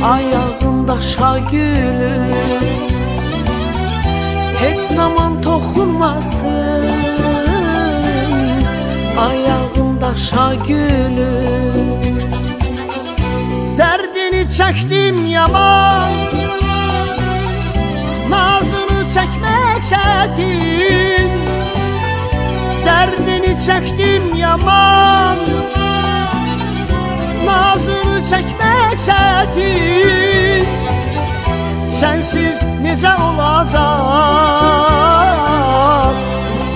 ayağında şagülü hiç zaman toxunmasın ayağında şagülü. Dərdini çəkdim yaman, nazını çəkmək çətin. Dərdini çəkdim yaman, nazını çəkmək çətin. Sənsiz necə olacaq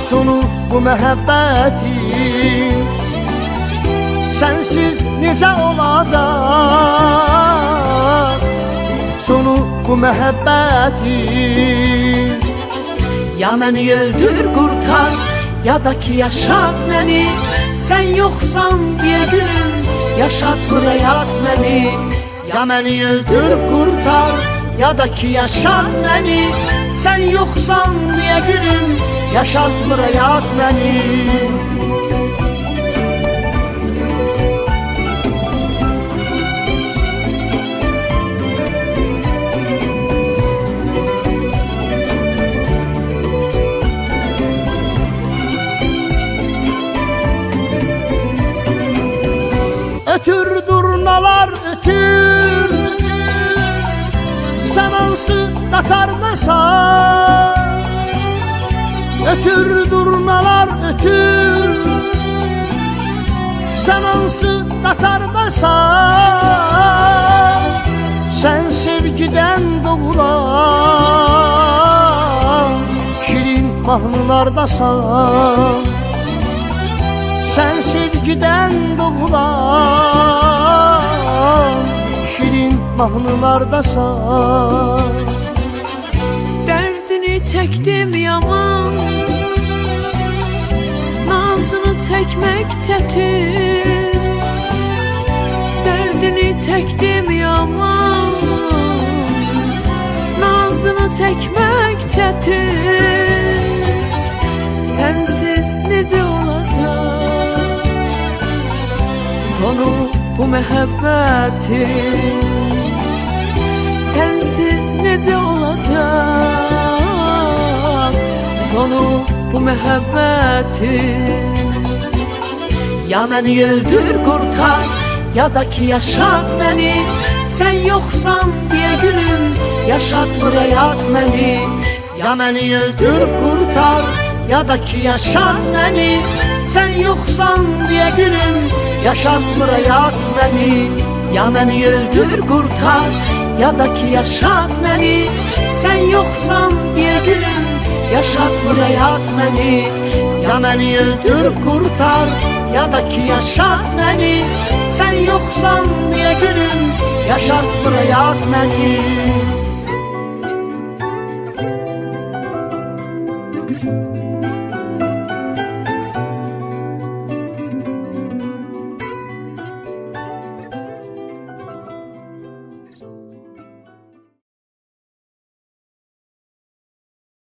sonu bu məhəbbətin? Sensiz necə olacaq sonu bu məhəbbətin? Ya məni öldür qurtar, ya da ki yaşat məni. Sən yoxsan deyə gülüm, yaşatmır həyat məni. Ya məni öldür qurtar, ya da ki yaşat məni. Sən yoxsan deyə gülüm, yaşatmır həyat məni. ötür durnalar ötür, sən hansı qatardasan? Ötür durnalar ötür, sən hansı qatardasan? Sən sevgidən doğulan şirin mahnılardasan. Sen sevgiden doğulan şirin mahnılardasan. Dərdini çəkdim yaman, nazını çəkmək çətin. Dərdini çəkdim yaman, nazını çəkmək çətin. Sənsiz necə olacaq sonu bu məhəbbətin? Sensiz necə olacaq sonu bu məhəbbətin? Ya məni öldür qurtar, ya da ki yaşat məni. Sən yoxsan deyə gülüm, yaşatmır həyat məni. Ya məni öldür qurtar, ya da ki yaşat məni. Sən yoxsan deyə gülüm, yaşatmır həyat məni. Ya məni öldür qurtar, ya da ki yaşat məni. Sən yoxsan deyə gülüm, yaşatmır həyat məni. ya məni öldür qurtar, ya da ki yaşat məni. Sən yoxsan deyə gülüm, yaşatmır həyat məni.